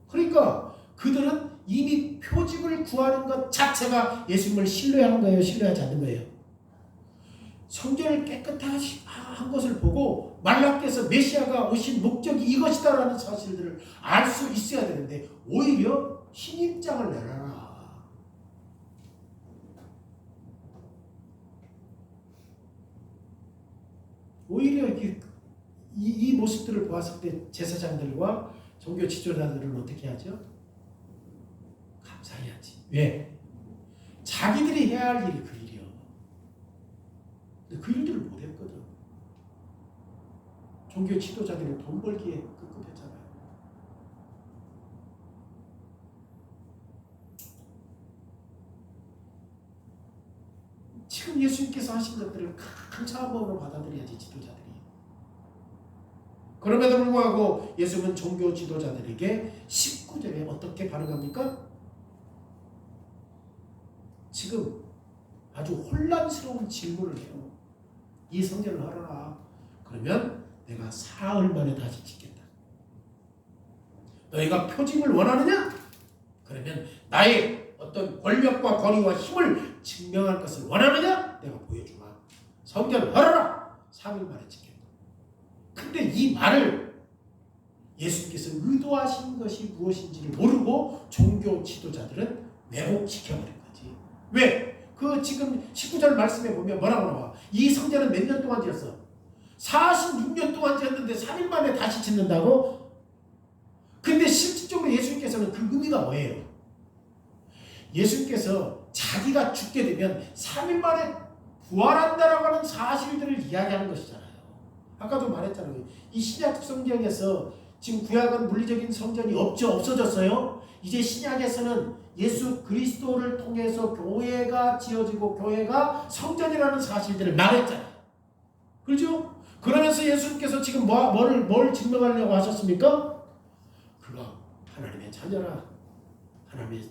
그러니까 그들은 이미 표징을 구하는 것 자체가 예수님을 신뢰하는 거예요? 신뢰하지 않는 거예요? 성전을 깨끗하게 한 것을 보고 말라기에서 메시아가 오신 목적이 이것이다라는 사실들을 알 수 있어야 되는데 오히려 신임장을 내놔라. 오히려 이 모습들을 보았을 때 제사장들과 종교 지도자들은 어떻게 하죠? 감사해야지. 왜? 자기들이 해야 할 일이 그 일이요. 근데 그 일들을 못했거든. 종교 지도자들은 돈 벌기에 급급했잖아요. 지금 예수님께서 하신 것들을 감사한 마음으로 받아들여야지 지도자들이. 그럼에도 불구하고 예수님은 종교 지도자들에게 19절에 어떻게 반응합니까? 지금 아주 혼란스러운 질문을 해요. 이 성전을 하라. 그러면 내가 사흘 만에 다시 짓겠다. 너희가 표징을 원하느냐? 그러면 나의 어떤 권력과 권위와 힘을 증명할 것을 원하느냐? 내가 보여주마. 성전을 하라. 3일 만에 짓겠다. 근데 이 말을 예수님께서 의도하신 것이 무엇인지를 모르고 종교 지도자들은 왜곡시켜버린 거지. 왜? 그 지금 19절 말씀에 보면 뭐라고 나와? 이 성전은 몇 년 동안 지었어? 46년 동안 지었는데 3일 만에 다시 짓는다고? 근데 실질적으로 예수님께서는 그 의미가 뭐예요? 예수님께서 자기가 죽게 되면 3일 만에 부활한다라고 하는 사실들을 이야기하는 것이잖아요. 아까도 말했잖아요. 이 신약 성경에서 지금 구약은 물리적인 성전이 없어졌어요. 이제 신약에서는 예수 그리스도를 통해서 교회가 지어지고 교회가 성전이라는 사실들을 말했잖아요. 그렇죠? 그러면서 예수님께서 지금 뭘 증명하려고 하셨습니까? 그가 하나님의 자녀라, 하나님의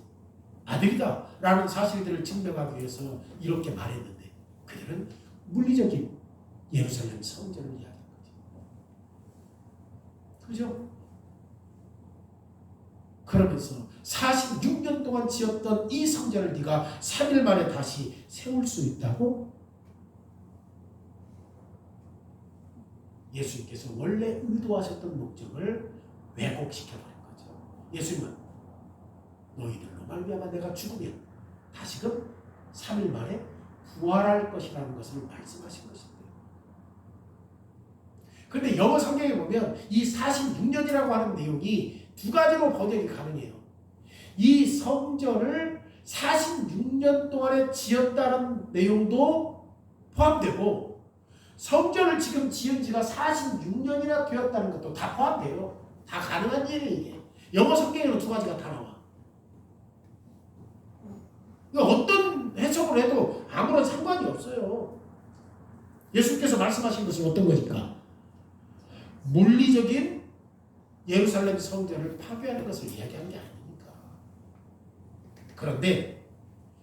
아들이다 라는 사실들을 증명하기 위해서 이렇게 말했는데 그들은 물리적인 예루살렘 성전을 이야기한 거죠. 그죠? 그러면서 46년 동안 지었던 이 성전을 네가 3일 만에 다시 세울 수 있다고? 예수님께서 원래 의도하셨던 목적을 왜곡시켜버린 거죠. 예수님은 너희들로 말미암아 내가 죽으면 다시금 3일 만에 부활할 것이라는 것을 말씀하신 것입니다. 그런데 영어 성경에 보면 이 46년이라고 하는 내용이 두 가지로 번역이 가능해요. 이 성전을 46년 동안에 지었다는 내용도 포함되고 성전을 지금 지은 지가 46년이나 되었다는 것도 다 포함돼요. 다 가능한 일이에요. 이게. 영어 성경에는 두 가지가 다 나와. 그러니까 어떤 해석을 해도 아무런 상관이 없어요. 예수께서 말씀하신 것은 어떤 거니까? 물리적인 예루살렘 성전을 파괴하는 것을 이야기한 게 아닙니까? 그런데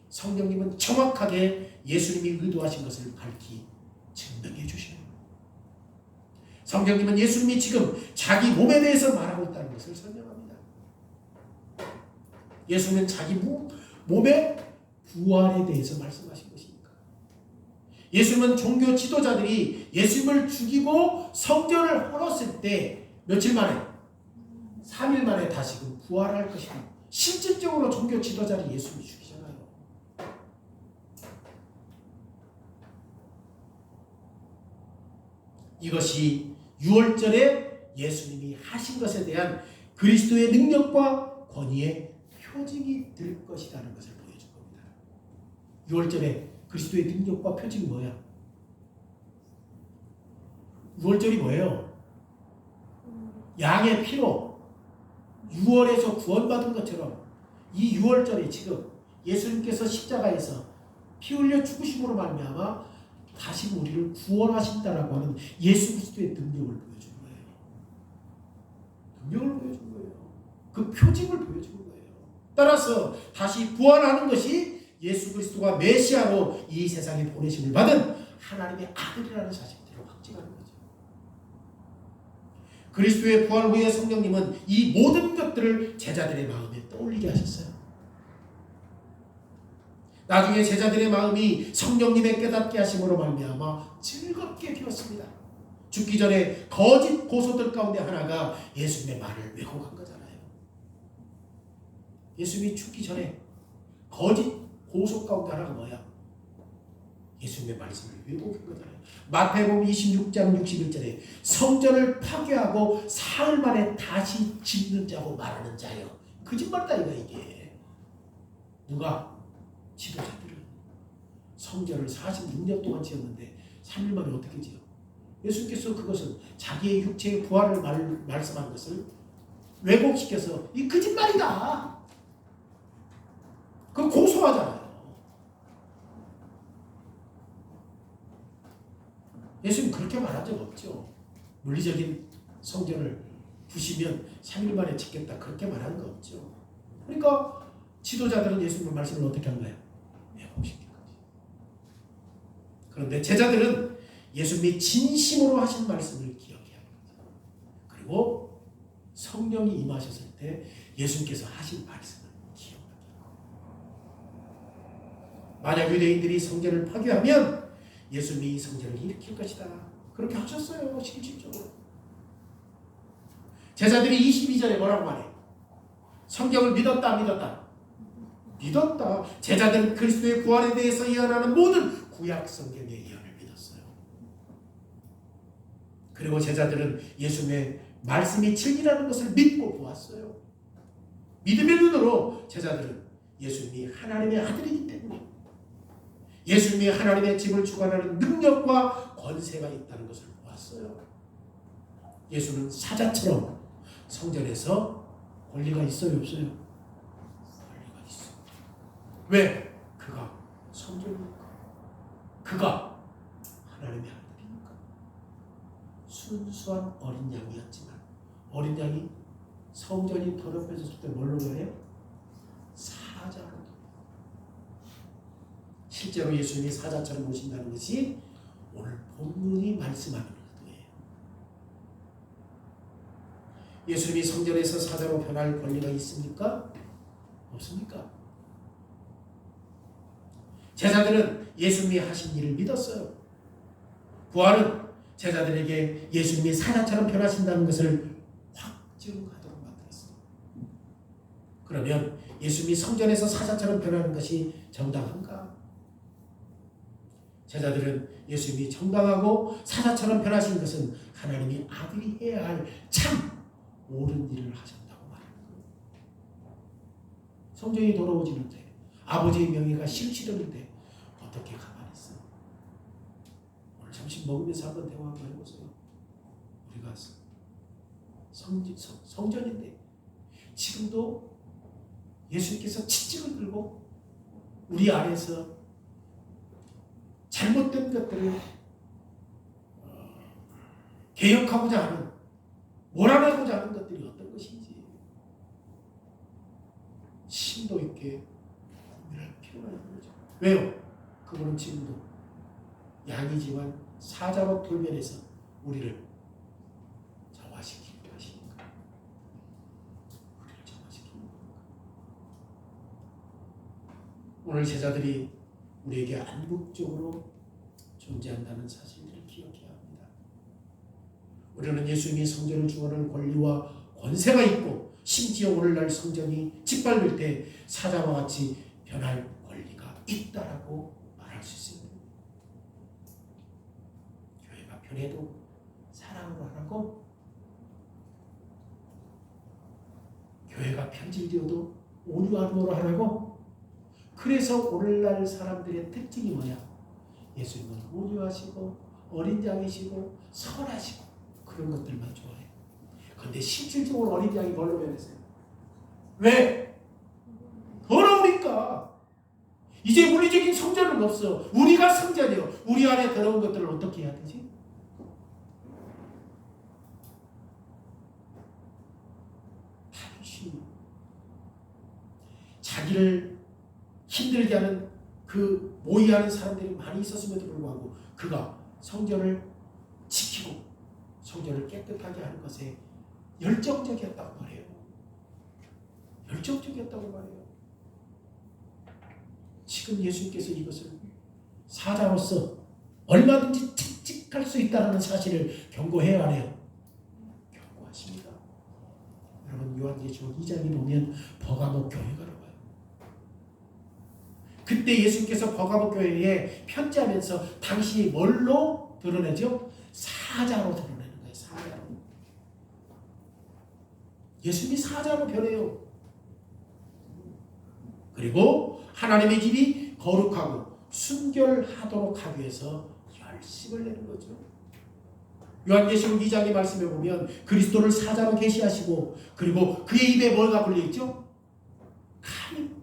성령님은 정확하게 예수님이 의도하신 것을 밝히 증명해 주시는 거예요. 성령님은 예수님이 지금 자기 몸에 대해서 말하고 있다는 것을 설명합니다. 예수님은 자기 몸의 부활에 대해서 말씀하신 것이니까. 예수님은 종교 지도자들이 예수님을 죽이고 성전을 헐었을 때 며칠 만에? 3일 만에 다시금 부활할 것이다. 실질적으로 종교 지도자들이 예수님을 죽이잖아요. 이것이 6월절에 예수님이 하신 것에 대한 그리스도의 능력과 권위의 표징이 될 것이라는 것을 보여준 겁니다. 6월절에 그리스도의 능력과 표징이 뭐야? 6월절이 뭐예요? 양의 피로 6월에서 구원받은 것처럼 이 6월절에 지금 예수님께서 십자가에서 피 흘려 죽으심으로 말미암아 다시 우리를 구원하신다라고 하는 예수 그리스도의 능력을 보여준 거예요. 능력을 보여준 거예요. 그 표징을 보여준 거예요. 따라서 다시 부활하는 것이 예수 그리스도가 메시아로 이 세상에 보내심을 받은 하나님의 아들이라는 사실들을 확증하는 거죠. 그리스도의 부활 후에 성령님은 이 모든 것들을 제자들의 마음에 떠올리게 하셨어요. 나중에 제자들의 마음이 성령님의 깨닫게 하심으로 말미암아 즐겁게 되었습니다. 죽기 전에 거짓 고소들 가운데 하나가 예수님의 말을 왜곡한 거잖아요. 예수님이 죽기 전에 거짓 고소 가운데 하나가 뭐야? 예수님의 말씀을 왜곡한 거잖아요. 마태복음 26장 61절에 성전을 파괴하고 사흘 만에 다시 짓는 자고 말하는 자요. 거짓말이다 이게. 누가? 지도자들은. 성전을 46년 동안 지었는데 3일 만에 어떻게 지어? 예수님께서 그것은 자기의 육체의 부활을 말씀한 것을 왜곡시켜서 이 거짓말이다. 그거 고소하잖아요. 예수님 그렇게 말한 적 없죠. 물리적인 성전을 부시면 3일 만에 짓겠다 그렇게 말한 거 없죠. 그러니까 지도자들은 예수님의 말씀을 어떻게 한 거예요? 왜곡시킨 거지. 그런데 제자들은 예수님이 진심으로 하신 말씀을 기억해야 합니다. 그리고 성령이 임하셨을 때 예수님께서 하신 말씀을 기억하게 합니다. 만약 유대인들이 성전을 파괴하면 예수님이 이 성전을 일으킬 것이다. 그렇게 하셨어요. 실질적으로. 제자들이 22절에 뭐라고 말해요? 성경을 믿었다 믿었다. 믿었다. 제자들은 그리스도의 부활에 대해서 예언하는 모든 구약 성경의 예언을 믿었어요. 그리고 제자들은 예수님의 말씀이 진리라는 것을 믿고 보았어요. 믿음의 눈으로 제자들은 예수님이 하나님의 아들이기 때문에 예수님이 하나님의 집을 주관하는 능력과 권세가 있다는 것을 보았어요. 예수는 사자처럼 성전에서 권리가 있어요, 없어요? 권리가 있어요. 왜? 그가 성전이니까. 그가 하나님의 아들이니까. 순수한 어린 양이었지만 어린 양이 성전이 더럽혀졌을 때 뭘로 변해요? 사자로. 실제로 예수님이 사자처럼 오신다는 것이 오늘 본문이 말씀하는 의도예요. 예수님이 성전에서 사자로 변할 권리가 있습니까? 없습니까? 제자들은 예수님이 하신 일을 믿었어요. 부활은 제자들에게 예수님이 사자처럼 변하신다는 것을 확증하도록 만들었어요. 그러면 예수님이 성전에서 사자처럼 변하는 것이 정당한가? 제자들은 예수님이 정당하고 사자처럼 변하신 것은 하나님이 아들이 해야 할 참 옳은 일을 하셨다고 말하는 거예요. 성전이 돌아오지는데 아버지의 명예가 실치되는데 어떻게 가만히 있어? 오늘 점심 먹으면서 한번 대화 한번 해보세요. 우리가 성전인데 지금도 예수님께서 채찍을 들고 우리 안에서 잘못된 것들을 개혁하고자 하는, 몰아내고자 하는 것들이 어떤 것인지 심도 있게 고민할 필요가 있는 거죠. 왜요? 그분은 지금도 양이지만 사자로 돌변해서 우리를 정화시키기로 하시니까. 우리를 정화시키는 겁니다. 오늘 제자들이 우리에게 암묵적으로 존재한다는 사실을 기억해야 합니다. 우리는 예수님이 성전을 주관하는 권리와 권세가 있고 심지어 오늘날 성전이 짓밟을 때 사자와 같이 변할 권리가 있다라고 말할 수 있습니다. 교회가 변해도 사랑으로 하라고, 교회가 편질되어도 온유함으로 하라고. 그래서 오늘날 사람들의 특징이 뭐야? 예수님은 온유하시고 어린 양이시고 선하시고 그런 것들만 좋아해요. 그런데 실질적으로 어린 양이 뭘로 변했어요? 왜? 더러우니까. 이제 물리적인 성전은 없어. 우리가 성전이요. 우리 안에 더러운 것들을 어떻게 해야 되지? 당신 자기를 힘들게 하는 그 모의하는 사람들이 많이 있었음에도 불구하고 그가 성전을 지키고 성전을 깨끗하게 하는 것에 열정적이었다고 말해요. 열정적이었다고 말해요. 지금 예수님께서 이것을 사자로서 얼마든지 채찍할 수 있다는 사실을 경고해야 하네요. 경고하십니다. 여러분 요한계시록 2장에 보면 버가모 교회가 나와요. 그때 예수님께서 버가모 교회에 편지하면서 당신이 뭘로 드러내죠? 사자로 드러내는 거예요. 사자로. 예수님이 사자로 변해요. 그리고 하나님의 집이 거룩하고 순결하도록 하기 위해서 열심을 내는 거죠. 요한계시록 2장의 말씀에 보면 그리스도를 사자로 계시하시고 그리고 그의 입에 뭐가 걸려있죠? 칼이.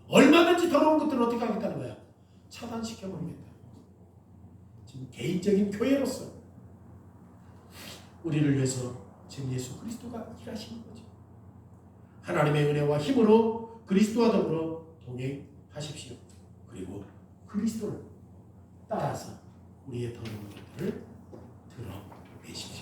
얼마든지 더러운 것들을 어떻게 하겠다는 거야? 차단시켜버리겠다. 지금 개인적인 교회로서 우리를 위해서 지금 예수 그리스도가 일하시는 거죠. 하나님의 은혜와 힘으로 그리스도와 더불어 동행하십시오. 그리고 그리스도를 따라서 우리의 더러운 것들을 드러내십시오.